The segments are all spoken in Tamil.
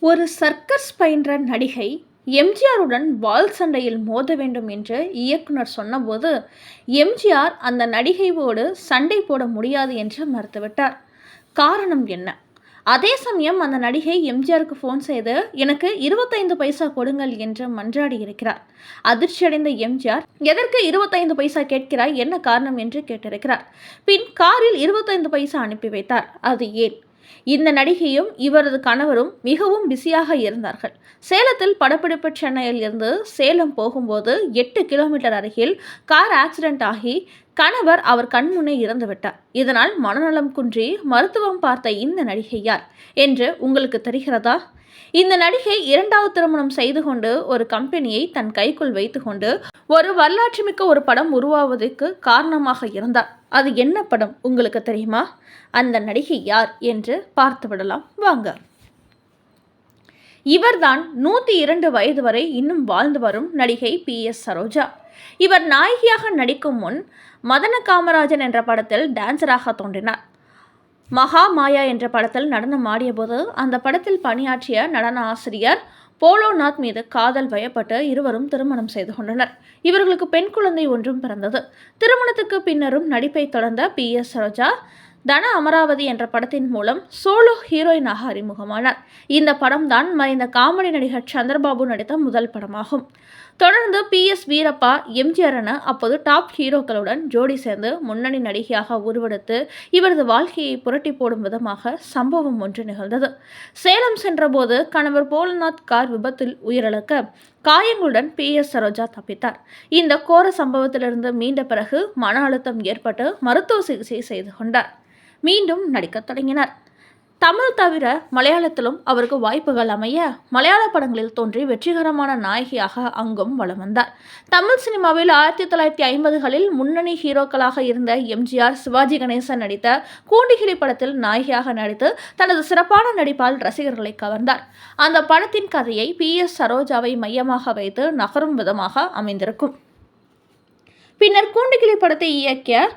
ஒரு சர்க்கஸ் பயின்ற நடிகை எம்ஜிஆருடன் வாள் சண்டையில் மோத வேண்டும் என்று இயக்குனர் சொன்னபோது எம்ஜிஆர் அந்த நடிகையோடு சண்டை போட முடியாது என்று மறுத்துவிட்டார். காரணம் என்ன? அதே சமயம் அந்த நடிகை எம்ஜிஆருக்கு ஃபோன் செய்து எனக்கு 25 பைசா கொடுங்கள் என்று மன்றாடி இருக்கிறார். அதிர்ச்சியடைந்த எம்ஜிஆர், எதற்கு 25 பைசா கேட்கிறாய், என்ன காரணம் என்று கேட்டிருக்கிறார். பின் காரில் 25 பைசா அனுப்பி வைத்தார். அது ஏன்? இந்த நடிகையும் இவரது கணவரும் மிகவும் பிஸியாக இருந்தார்கள். சேலத்தில் படப்பிடிப்பு சென்னையில் இருந்து சேலம் போகும்போது 8 கிலோமீட்டர் அருகில் கார் ஆக்சிடென்ட் ஆகி கணவர் அவர் கண்முன்னே இறந்துவிட்டார். இதனால் மனநலம் குன்றி மருத்துவம் பார்த்த இந்த நடிகை யார் என்று உங்களுக்கு தெரிகிறதா? இந்த நடிகை 2வது திருமணம் செய்து கொண்டு ஒரு கம்பெனியை தன் கைக்குள் வைத்துக்கொண்டு ஒரு வரலாற்றுமிக்க ஒரு படம் உருவாவதற்கு காரணமாக இருந்தார். அது என்ன படம் உங்களுக்கு தெரியுமா? அந்த நடிகை யார் என்று பார்த்து விடலாம் வாங்க. இவர்தான் 102 வயது வரை இன்னும் வாழ்ந்து வரும் நடிகை PS சரோஜா. இவர் நாயகியாக நடிக்கும் முன் மதன காமராஜன் என்ற படத்தில் டான்சராக தோன்றினார். மகா மாயா என்ற படத்தில் நடனம் ஆடிய போது அந்த படத்தில் பணியாற்றிய நடன ஆசிரியர் போலோநாத் மீது காதல் வயப்பட்டு இருவரும் திருமணம் செய்து கொண்டனர். இவர்களுக்கு பெண் குழந்தை ஒன்றும் பிறந்தது. திருமணத்துக்கு பின்னரும் நடிப்பை தொடர்ந்த PS சரோஜா தன அமராவதி என்ற படத்தின் மூலம் சோலோ ஹீரோயினாக அறிமுகமானார். இந்த படம் தான் மறைந்த காமெடி நடிகர் சந்திரபாபு நடித்த முதல் படமாகும். தொடர்ந்து PS வீரப்பா, எம்ஜிஆர் என அப்போது டாப் ஹீரோக்களுடன் ஜோடி சேர்ந்து முன்னணி நடிகையாக உருவெடுத்து இவரது வாழ்க்கையை புரட்டி போடும் விதமாக சம்பவம் ஒன்று நிகழ்ந்தது. சேலம் சென்றபோது கணவர் போலநாத் கார் விபத்தில் உயிரிழக்க காயங்களுடன் PS சரோஜா தப்பித்தார். இந்த கோர சம்பவத்திலிருந்து மீண்ட பிறகு மன அழுத்தம் ஏற்பட்டு மருத்துவ சிகிச்சை செய்து கொண்டார். மீண்டும் நடிக்கத் தொடங்கினார். தமிழ் தவிர மலையாளத்திலும் அவருக்கு வாய்ப்புகள் அமைய மலையாள படங்களில் தோன்றி வெற்றிகரமான நாயகியாக அங்கும் வலம் வந்தார். தமிழ் சினிமாவில் 1950களில் முன்னணி ஹீரோக்களாக இருந்த எம்ஜிஆர், சிவாஜி கணேசன் நடித்த கூண்டிகிளி படத்தில் நாயகியாக நடித்து தனது சிறப்பான நடிப்பால் ரசிகர்களை கவர்ந்தார். அந்த படத்தின் கதையை PS சரோஜாவை மையமாக வைத்து நகரும் விதமாக அமைந்திருக்கும். பின்னர் கூண்டிகிளி படத்தை இயக்கிய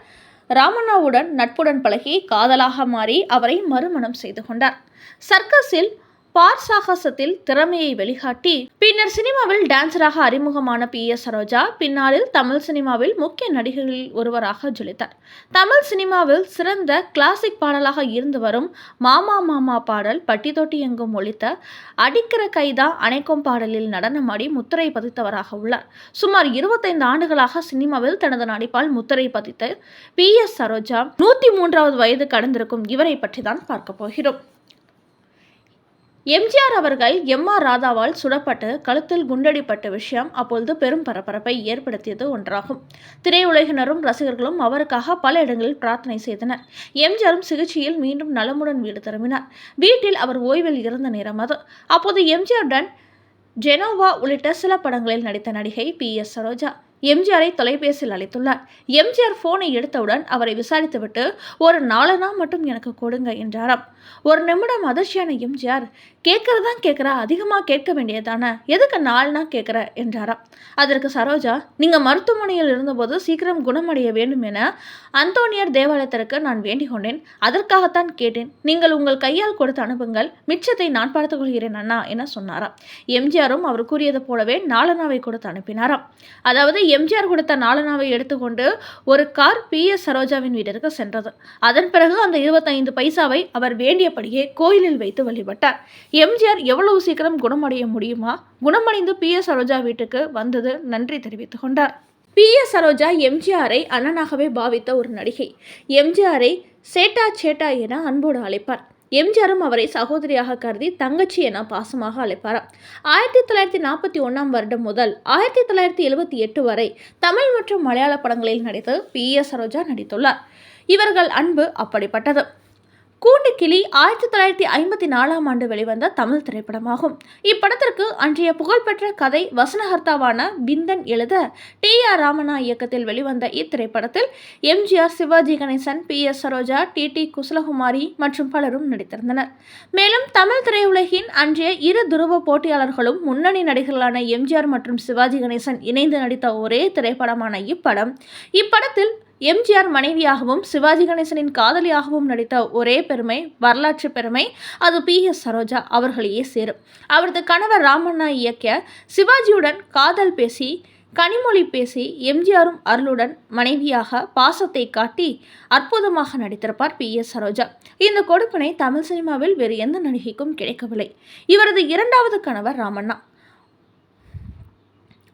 ராமண்ணாவுடன் நட்புடன் பழகி காதலாக மாறி அவரை மறுமணம் செய்து கொண்டார். சர்க்கஸில் பார்சாகசத்தில் திறமையை வெளிக்காட்டி பின்னர் சினிமாவில் டான்சராக அறிமுகமான PS சரோஜா பின்னாளில் தமிழ் சினிமாவில் முக்கிய நடிகர்களில் ஒருவராக ஜொலித்தார். தமிழ் சினிமாவில் சிறந்த கிளாசிக் பாடலாக இருந்து வரும் மாமா மாமா பாடல் பட்டி தொட்டி எங்கும் ஒலித்த அடிக்கிற கைதா அணைக்கும் பாடலில் நடனமாடி முத்திரை பதித்தவராக உள்ளார். சுமார் 25 ஆண்டுகளாக சினிமாவில் தனது நடிப்பால் முத்திரை பதித்த PS சரோஜா 103வது வயது கடந்திருக்கும் இவரை பற்றி தான் பார்க்க போகிறோம். எம்ஜிஆர் அவர்கள் MR ராதாவால் சுடப்பட்டு கழுத்தில் குண்டடிப்பட்ட விஷயம் அப்பொழுது பெரும் பரபரப்பை ஏற்படுத்தியது ஒன்றாகும். திரையுலகினரும் ரசிகர்களும் அவருக்காக பல இடங்களில் பிரார்த்தனை செய்தனர். எம்ஜிஆரும் சிகிச்சையில் மீண்டும் நலமுடன் வீடு திரும்பினார். வீட்டில் அவர் ஓய்வில் இருந்த நேரம் அது. அப்போது எம்ஜிஆருடன் ஜெனோவா உள்ளிட்ட சில படங்களில் நடித்த நடிகை PS சரோஜா எம்ஜிஆரை தொலைபேசியில் அழைத்துள்ளார். எம்ஜிஆர் போனை எடுத்தவுடன் அவரை விசாரித்துவிட்டு ஒரு 4 மட்டும் எனக்கு கொடுங்க என்றாராம். ஒரு நிமிடம் அதிர்ச்சியான எம்ஜிஆர், கேட்கறதான் கேட்குற, அதிகமாக கேட்க வேண்டியதானே, எதுக்கு 4 கேட்குற என்றாராம். அதற்கு சரோஜா, நீங்கள் மருத்துவமனையில் இருந்தபோது சீக்கிரம் குணமடைய வேண்டும் என அந்தோனியர் தேவாலயத்திற்கு நான் வேண்டிக் கொண்டேன். அதற்காகத்தான் கேட்டேன். நீங்கள் உங்கள் கையால் கொடுத்து அனுப்புங்கள், மிச்சத்தை நான் பார்த்துக் கொள்கிறேன் அண்ணா என சொன்னாராம். எம்ஜிஆரும் அவர் கூறியது போலவே 4 கொடுத்து அனுப்பினாராம். அதாவது எம்ஜிஆர் கொடுத்த 4 எடுத்துக்கொண்டு ஒரு கார் PS சரோஜாவின் வீட்டிற்கு சென்றது. அதன் பிறகு அந்த 25 பைசாவை அவர் வேண்டியபடியே கோயிலில் வைத்து வழிபட்டார். எம்ஜிஆர் எவ்வளவு சீக்கிரம் குணமடைய முடியுமா, குணமடைந்து PS சரோஜா வீட்டுக்கு வந்தது நன்றி தெரிவித்துக் கொண்டார். PS சரோஜா எம்ஜிஆரை அண்ணனாகவே பாவித்த ஒரு நடிகை. எம்ஜிஆரை சேட்டா சேட்டா என அன்போடு அழைப்பார். எம்ஜிஆரும் அவரை சகோதரியாக கருதி தங்கச்சி என பாசமாக அழைப்பாராம். 1941 வருடம் முதல் 1978 வரை தமிழ் மற்றும் மலையாள படங்களில் நடித்து PS சரோஜா நடித்துள்ளார். இவர்கள் அன்பு அப்படிப்பட்டது. கூண்டுக்கிளி 1954 வெளிவந்த தமிழ் திரைப்படமாகும். இப்படத்திற்கு அன்றைய புகழ்பெற்ற கதை வசனகர்த்தாவான பிந்தன் எழுத TR ராமண்ணா இயக்கத்தில் வெளிவந்த இத்திரைப்படத்தில் எம்ஜிஆர், சிவாஜி கணேசன், PS சரோஜா, TT குசலகுமாரி மற்றும் பலரும் நடித்திருந்தனர். மேலும் தமிழ் திரையுலகின் அன்றைய 2 துருவ போட்டியாளர்களும் முன்னணி நடிகர்களான எம்ஜிஆர் மற்றும் சிவாஜி கணேசன் இணைந்து நடித்த ஒரே திரைப்படமான இப்படத்தில் எம்ஜிஆர் மனைவியாகவும் சிவாஜி கணேசனின் காதலியாகவும் நடித்த ஒரே பெருமை, வரலாற்று பெருமை, அது PS சரோஜா அவர்களையே சேரும். அவரது கணவர் ராமண்ணா இயக்கிய சிவாஜியுடன் காதல் பேசி, கனிமொழி பேசி, எம்ஜிஆரும் அருளுடன் மனைவியாக பாசத்தை காட்டி அற்புதமாக நடித்திருப்பார் PS சரோஜா. இந்த கொடுப்பினை தமிழ் சினிமாவில் வேறு எந்த நடிகைக்கும் கிடைக்கவில்லை. இவரது இரண்டாவது கணவர் ராமண்ணா.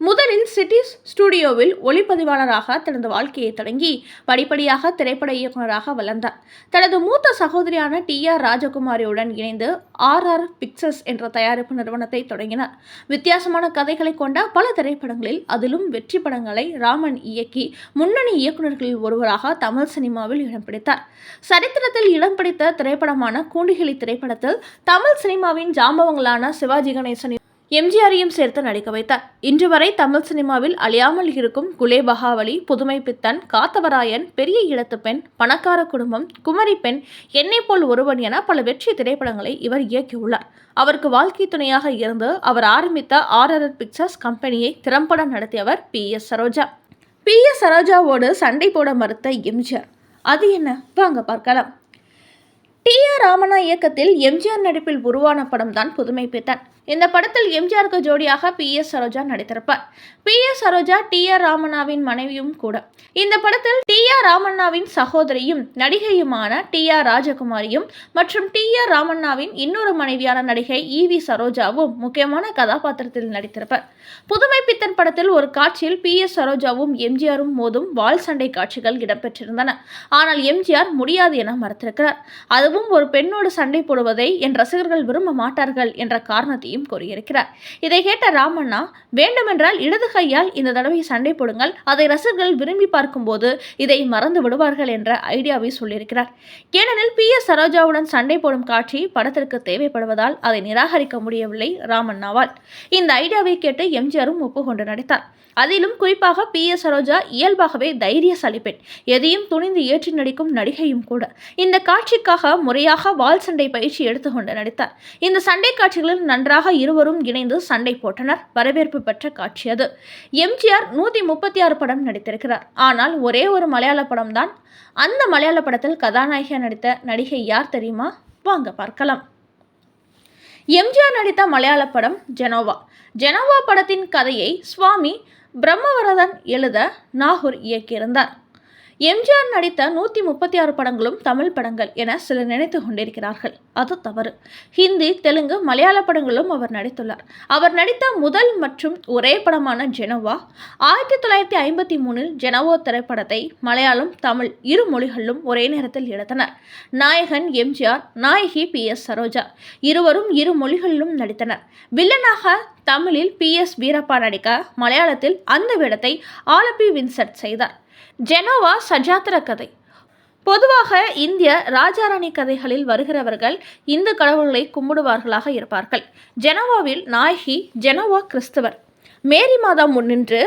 முதலில் சிட்டி ஸ்டுடியோவில் ஒளிப்பதிவாளராக தனது வாழ்க்கையை தொடங்கி படிப்படியாக திரைப்பட இயக்குநராக வளர்ந்தார். தனது மூத்த சகோதரியான TR ராஜகுமாரியுடன் இணைந்து RR பிக்சர்ஸ் என்ற தயாரிப்பு நிறுவனத்தை தொடங்கினார். வித்தியாசமான கதைகளை கொண்ட பல திரைப்படங்களில், அதிலும் வெற்றி படங்களை ராமன் இயக்கி முன்னணி இயக்குநர்களில் ஒருவராக தமிழ் சினிமாவில் இடம் பிடித்தார். சரித்திரத்தில் இடம் பிடித்த திரைப்படமான கூண்டிகிளி திரைப்படத்தில் தமிழ் சினிமாவின் ஜாம்பவங்களான சிவாஜி கணேசன், எம்ஜிஆரையும் சேர்த்து நடிக்க வைத்தார். இன்று வரை தமிழ் சினிமாவில் அழியாமல் இருக்கும் குலேபகாவலி, புதுமை பித்தன், காத்தவராயன், பெரிய இடத்து பெண், பணக்கார குடும்பம், குமரி பெண், என்னை போல் ஒருவன் என பல வெற்றி திரைப்படங்களை இவர் இயக்கியுள்ளார். அவருக்கு வாழ்க்கை துணையாக இருந்து அவர் ஆரம்பித்த RR பிக்சர்ஸ் கம்பெனியை திறம்பட நடத்தியவர் PS சரோஜா. PS சரோஜாவோடு சண்டை போட மறுத்த எம்ஜிஆர். அது என்ன, வாங்க பார்க்கலாம். TR ராமண்ணா இயக்கத்தில் எம்ஜிஆர் நடிப்பில் உருவான படம் தான் புதுமை பித்தன். இந்த படத்தில் எம்ஜிஆருக்கு ஜோடியாக PS Saroja நடித்திருப்பார். PS Saroja TR ராமண்ணாவின் மனைவியும் கூட. இந்த படத்தில் TR ராமண்ணாவின் சகோதரியும் நடிகையுமான TR ராஜகுமாரியும் மற்றும் TR ராமண்ணாவின் இன்னொரு மனைவியான நடிகை EV சரோஜாவும் முக்கியமான கதாபாத்திரத்தில் நடித்திருப்பார். புதுமை பித்தன் படத்தில் ஒரு காட்சியில் PS சரோஜாவும் எம்ஜிஆரும் மோதும் வாள் சண்டை காட்சிகள் இடம்பெற்றிருந்தன. ஆனால் எம்ஜிஆர் முடியாது என மறுத்திருக்கிறார். அதுவும் ஒரு பெண்ணோடு சண்டை போடுவதை என் ரசிகர்கள் விரும்ப மாட்டார்கள் என்ற காரணத்தையும் கூறியிருக்கிறார். இதை கேட்ட ராமண்ணா, வேண்டுமென்றால் இடது கையால் இந்த தடவை சண்டை போடுங்கள், அதை ரசிகர்கள் விரும்பி பார்க்கும்போது இதை மறந்து விடுவார்கள் என்ற ஐடியாவை சொல்லியிருக்கிறார். ஏனெனில் PS சரோஜாவுடன் சண்டை போடும் காட்சி படத்திற்கு தேவைப்படுவதால் அதை நிராகரிக்க முடியவில்லை ராமண்ணாவால். இந்த ஐடியாவை கேட்டு எம்ஜிஆரும் ஒப்புக்கொண்டு நடித்தார். அதிலும் குறிப்பாக PS சரோஜா இயல்பாகவே தைரியசாலி பெண், எதையும் துணிந்து ஏற்றி நடிக்கும் நடிகையும் கூட. இந்த காட்சிக்காக முறையாக வாள் சண்டை பயிற்சி எடுத்துக்கொண்டு நடித்தார். இந்த சண்டை காட்சிகளில் நன்றாக இருவரும் இணைந்து சண்டை போட்டனர். வரவேற்பு பெற்ற காட்சி அது. எம்ஜிஆர் 136 படம் நடித்திருக்கிறார். ஆனால் ஒரே ஒரு மலையாள படம் தான். அந்த மலையாள படத்தில் கதாநாயகியாக நடித்த நடிகை யார் தெரியுமா? வாங்க பார்க்கலாம். எம்ஜிஆர் நடித்த மலையாள படம் ஜெனோவா. ஜெனோவா படத்தின் கதையை சுவாமி பிரம்மவரதன் எழுத நாகூர் இயக்கியிருந்தார். எம்ஜிஆர் நடித்த 136 படங்களும் தமிழ் படங்கள் என சிலர் நினைத்து கொண்டிருக்கிறார்கள். அது தவறு. ஹிந்தி, தெலுங்கு, மலையாள படங்களும் அவர் நடித்துள்ளார். அவர் நடித்த முதல் மற்றும் ஒரே படமான ஜெனோவா 1953 ஜெனோவா திரைப்படத்தை மலையாளம், தமிழ் இரு மொழிகளிலும் ஒரே நேரத்தில் எடுத்தனர். நாயகன் எம்ஜிஆர், நாயகி PS சரோஜா. இருவரும் இரு மொழிகளிலும் நடித்தனர். வில்லனாக தமிழில் PS வீரப்பா நடிக்க, மலையாளத்தில் அந்த வேடத்தை ஆலப்பி வின்சென்ட் செய்தார். ஜெனோவா சஜாத்திர கதை. பொதுவாக இந்திய ராஜாராணி கதைகளில் வருகிறவர்கள் இந்து கடவுள்களை கும்பிடுவார்களாக இருப்பார்கள். ஜெனோவாவில் நாயகி ஜெனோவா கிறிஸ்தவர். மேரி மாதா முன்னின்று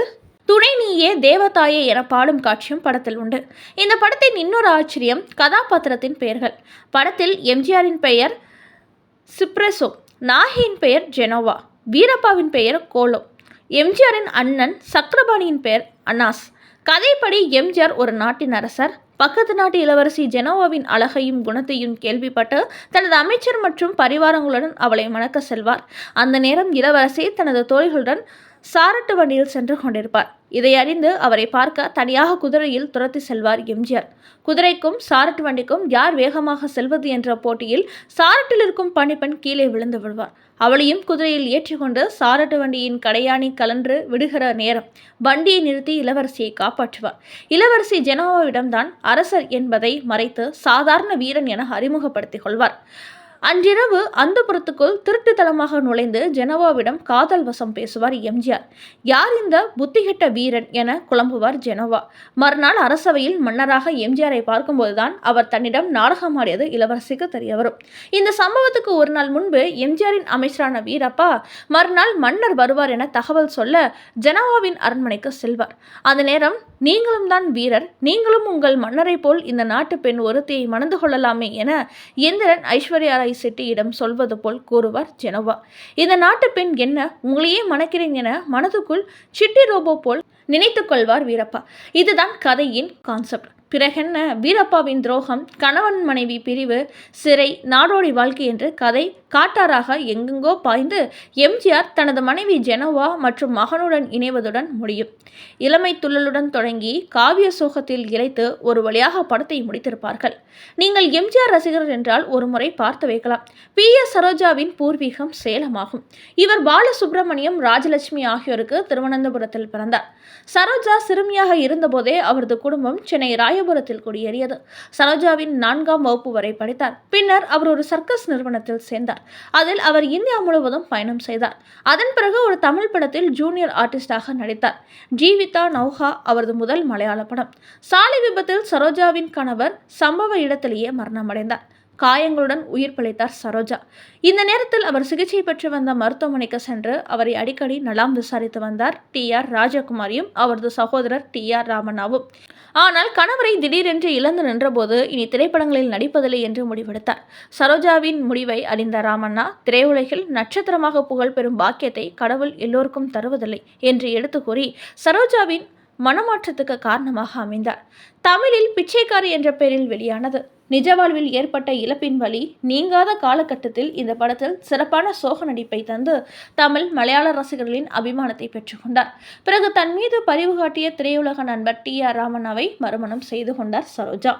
துணை நீயே தேவதாயே என பாடும் காட்சியும் படத்தில் உண்டு. இந்த படத்தின் இன்னொரு ஆச்சரியம் கதாபாத்திரத்தின் பெயர்கள். படத்தில் எம்ஜிஆரின் பெயர் சிப்ரெசோ, நாயகியின் பெயர் ஜெனோவா, வீரப்பாவின் பெயர் கோலோ, எம்ஜிஆரின் அண்ணன் சக்கரபாணியின் பெயர் அனாஸ். கதைப்படி எம்ஜிஆர் ஒரு நாட்டின் அரசர். பக்கத்து நாட்டு இளவரசி ஜெனோவாவின் அழகையும் குணத்தையும் கேள்விப்பட்டு தனது அமைச்சர் மற்றும் பரிவாரங்களுடன் அவளை மணக்க செல்வார். அந்த நேரம் இளவரசி தனது தோழிகளுடன் சாரட்டு வண்டியில் சென்று கொண்டிருப்பார். இதை அறிந்து அவரை பார்க்க தனியாக குதிரையில் துரத்தி செல்வார் எம்ஜிஆர். குதிரைக்கும் சாரட்டு வண்டிக்கும் யார் வேகமாக செல்வது என்ற போட்டியில் சாரட்டில் இருக்கும் பணிப்பெண் கீழே விழுந்து விடுவார். அவளையும் குதிரையில் ஏற்றிக்கொண்டு சாரட்டு வண்டியின் கடையாணி கலன்று விடுகிற நேரம் வண்டியை நிறுத்தி இளவரசியை காப்பாற்றுவார். இளவரசி ஜெனோவாவிடம்தான் அரசர் என்பதை மறைத்து சாதாரண வீரன் என அறிமுகப்படுத்திக் கொள்வார். அன்றிரவு அந்தப்புறத்துக்குள் திருட்டுத்தனமாக நுழைந்து ஜெனோவாவிடம் காதல் வசம் பேசுவார் எம்ஜிஆர். யார் இந்த புத்திகெட்ட வீரன் என குழம்புவார் ஜெனோவா. மறுநாள் அரசவையில் மன்னராக எம்ஜிஆரை பார்க்கும்போதுதான் அவர் தன்னிடம் நாடகமாடியது இளவரசிக்கு தெரிய வரும். இந்த சம்பவத்துக்கு ஒரு நாள் முன்பு எம்ஜிஆரின் அமைச்சரான வீரப்பா மறுநாள் மன்னர் வருவார் என தகவல் சொல்ல ஜெனோவாவின் அரண்மனைக்கு செல்வார். அந்த நேரம், நீங்களும் தான் வீரர், நீங்களும் உங்கள் மன்னரை போல் இந்த நாட்டு பெண் ஒருத்தியை மணந்து கொள்ளலாமே என எந்திரன் ஐஸ்வர்யா செட்டியிடம் சொல்வது போல் கூறுவார் ஜெனோவா. இந்த நாட்டு பெண் என்ன, உங்களையே மணக்கிறேன் என மனதுக்குள் சிட்டி ரோபோ போல் நினைத்துக் கொள்வார் வீரப்பா. இதுதான் கதையின் கான்செப்ட். பிறகென்ன, வீரப்பாவின் துரோகம், கணவன் மனைவி பிரிவு, சிறை, நாடோடி வாழ்க்கை என்று கதை காட்டாராக எங்கெங்கோ பாய்ந்து எம்ஜிஆர் தனது மனைவி ஜெனோவா மற்றும் மகனுடன் இணைவதுடன் முடியும். இளமை துள்ளலுடன் தொடங்கி காவிய சோகத்தில் இழைத்து ஒரு வழியாக படத்தை முடித்திருப்பார்கள். நீங்கள் எம்ஜிஆர் ரசிகர் என்றால் ஒரு முறை பார்த்து வைக்கலாம். PS சரோஜாவின் பூர்வீகம் சேலமாகும். இவர் பாலசுப்ரமணியம், ராஜலட்சுமி ஆகியோருக்கு திருவனந்தபுரத்தில் பிறந்தார். சரோஜா சிறுமியாக இருந்தபோதே அவரது குடும்பம் சென்னை ராயபுரத்தில் குடியேறியது. சரோஜாவின் 4ஆம் வகுப்பு வரை படித்தார். பின்னர் அவர் ஒரு சர்க்கஸ் நிறுவனத்தில் சேர்ந்தார். அதில் அவர் இந்தியா முழுவதும் பயணம் செய்தார். அதன் பிறகு ஒரு தமிழ் படத்தில் ஜூனியர் ஆர்டிஸ்டாக நடித்தார். ஜீவிதா நௌஹா அவரது முதல் மலையாள படம். சாலை விபத்தில் சரோஜாவின் கணவர் சம்பவ இடத்திலேயே மரணமடைந்தார். காயங்களுடன் உயிர் பிழைத்தார் சரோஜா. இந்த நேரத்தில் அவர் சிகிச்சை பெற்று வந்த மருத்துவமனைக்கு சென்று அவரை அடிக்கடி நலம் விசாரித்து வந்தார் TR ராஜகுமாரியும் அவரது சகோதரர் TR ராமண்ணாவும். ஆனால் கணவரை திடீரென்று இழந்து நின்றபோது இனி திரைப்படங்களில் நடிப்பதில்லை என்று முடிவெடுத்தார். சரோஜாவின் முடிவை அறிந்த ராமண்ணா, திரையுலகில் நட்சத்திரமாக புகழ் பெறும் பாக்கியத்தை கடவுள் எல்லோருக்கும் தருவதில்லை என்று எடுத்து கூறி சரோஜாவின் மனமாற்றத்துக்கு காரணமாக அமைந்தார். தமிழில் பிச்சைக்காரி என்ற பெயரில் வெளியானது. நிஜ வாழ்வில் ஏற்பட்ட இழப்பின் வலி நீங்காத காலகட்டத்தில் இந்த படத்தில் சிறப்பான சோக நடிப்பை தந்து தமிழ், மலையாள ரசிகர்களின் அபிமானத்தை பெற்றுக்கொண்டார். பிறகு தன் மீது பரிவு காட்டிய திரையுலக நண்பர் TR ராமண்ணாவை மறுமணம் செய்து கொண்டார் சரோஜா.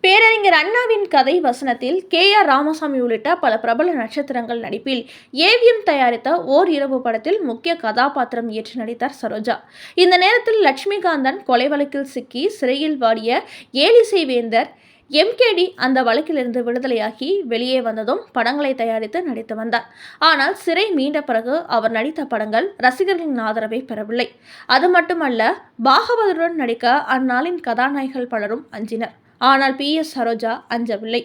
பேரறிஞர் அண்ணாவின் கதை வசனத்தில் KR ராமசாமி உள்ளிட்ட பல பிரபல நட்சத்திரங்கள் நடிப்பில் AVM தயாரித்த ஓர் இரவு படத்தில் முக்கிய கதாபாத்திரம் ஏற்று நடித்தார் சரோஜா. இந்த நேரத்தில் லட்சுமிகாந்தன் கொலை வழக்கில் சிக்கி சிறையில் வாடிய ஏலிசை வேந்தர் MKD அந்த வழக்கிலிருந்து விடுதலையாகி வெளியே வந்ததும் படங்களை தயாரித்து நடித்து வந்தார். ஆனால் சிறை மீண்ட பிறகு அவர் நடித்த படங்கள் ரசிகர்களின் ஆதரவை பெறவில்லை. அது மட்டுமல்ல, பாகவதருடன் நடிக்க அந்நாளின் கதாநாயகிகள் பலரும் அஞ்சினர். ஆனால் PS சரோஜா அஞ்சவில்லை.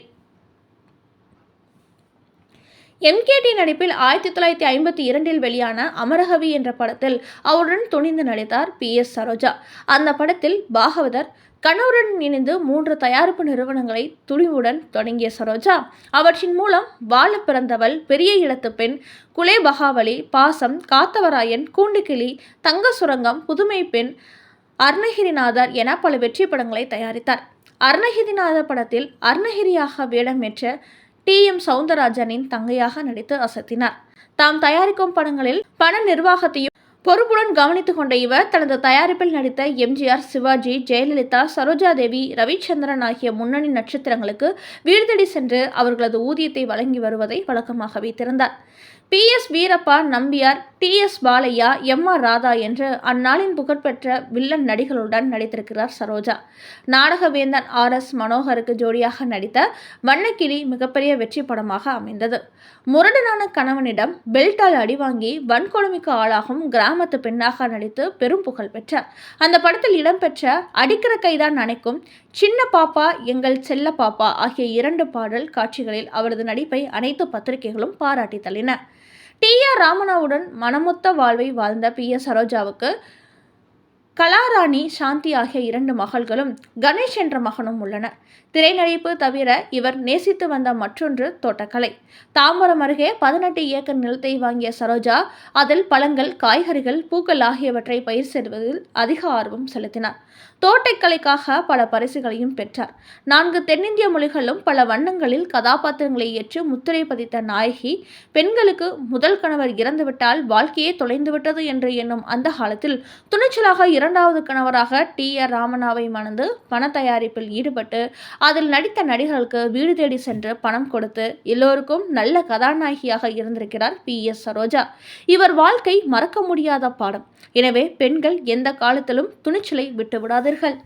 MKD நடிப்பில் 1952 வெளியான அமரகவி என்ற படத்தில் அவருடன் துணிந்து நடித்தார் PS சரோஜா. அந்த படத்தில் பாகவதர் கணவருடன் இணைந்து 3 தயாரிப்பு நிறுவனங்களை துணிவுடன் தொடங்கிய சரோஜா, அவற்றின் மூலம் வாழ பிறந்தவள், பெரிய இடத்து பெண், குலே பகாவலி, பாசம், காத்தவராயன், கூண்டுக்கிளி, தங்க சுரங்கம், புதுமை பெண், அருணகிரிநாதர் என பல வெற்றி படங்களை தயாரித்தார். அருணகிரிநாதர் படத்தில் அருணகிரியாக வேடமேற்ற TM சவுந்தரராஜனின் தங்கையாக நடித்து அசத்தினார். தாம் தயாரிக்கும் படங்களில் பண நிர்வாகத்தையும் பொறுப்புடன் கவனித்துக் கொண்ட இவர் தனது தயாரிப்பில் நடித்த MGR, சிவாஜி, ஜெயலலிதா, சரோஜாதேவி, ரவிச்சந்திரன் ஆகிய முன்னணி நட்சத்திரங்களுக்கு வீடு தேடி சென்று அவர்களது ஊதியத்தை வழங்கி வருவதை வழக்கமாக வைத்திருந்தார். PS Veerappa, Nambiar, TS Balaiah, MR Radha என்று அந்நாளின் புகழ்பெற்ற வில்லன் நடிகர்களுடன் நடித்திருக்கிறார் சரோஜா. நாடகவேந்தன் RS மனோகருக்கு ஜோடியாக நடித்த வண்ணக்கிளி மிகப்பெரிய வெற்றி படமாக அமைந்தது. முரடனான கணவனிடம் பெல்ட்டால் அடிவாங்கி வன்கொடுமைக்கு ஆளாகும் கிராமத்து பெண்ணாக நடித்து பெரும் புகழ் பெற்றார். அந்த படத்தில் இடம்பெற்ற அடிக்கிற கைதான் அணைக்கும், சின்ன பாப்பா எங்கள் செல்ல பாப்பா ஆகிய 2 பாடல் காட்சிகளில் அவரது நடிப்பை அனைத்து பத்திரிகைகளும் பாராட்டி தள்ளின. TR ராமண்ணாவுடன் மனமொத்த வாழ்வை வாழ்ந்த PS சரோஜாவுக்கு கலாராணி, சாந்தி ஆகிய 2 மகள்களும் கணேஷ் என்ற மகனும் உள்ளனர். திரைநடிப்பு தவிர இவர் நேசித்து வந்த மற்றொன்று தோட்டக்கலை. தாம்பரம் அருகே 18 ஏக்கர் நிலத்தை வாங்கிய சரோஜா அதில் பழங்கள், காய்கறிகள், பூக்கள் ஆகியவற்றை பயிர் செய்வதில் அதிக ஆர்வம் செலுத்தினார். தோட்டக்கலைக்காக பல பரிசுகளையும் பெற்றார். 4 தென்னிந்திய மொழிகளும் பல வண்ணங்களில் கதாபாத்திரங்களை ஏற்று முத்திரை பதித்த நாயகி. பெண்களுக்கு முதல் கணவர் இறந்துவிட்டால் வாழ்க்கையே தொலைந்துவிட்டது என்று எண்ணும் அந்த காலத்தில் துணிச்சலாக 2வது கணவராக TR ராமண்ணாவை மணந்து பண தயாரிப்பில் ஈடுபட்டு அதில் நடித்த நடிகர்களுக்கு வீடு தேடி சென்று பணம் கொடுத்து எல்லோருக்கும் நல்ல கதாநாயகியாக இருந்திருக்கிறார் PS சரோஜா. இவர் வாழ்க்கை மறக்க முடியாத பாடம். எனவே பெண்கள் எந்த காலத்திலும் துணிச்சலை விட்டு விடாதீர்கள்.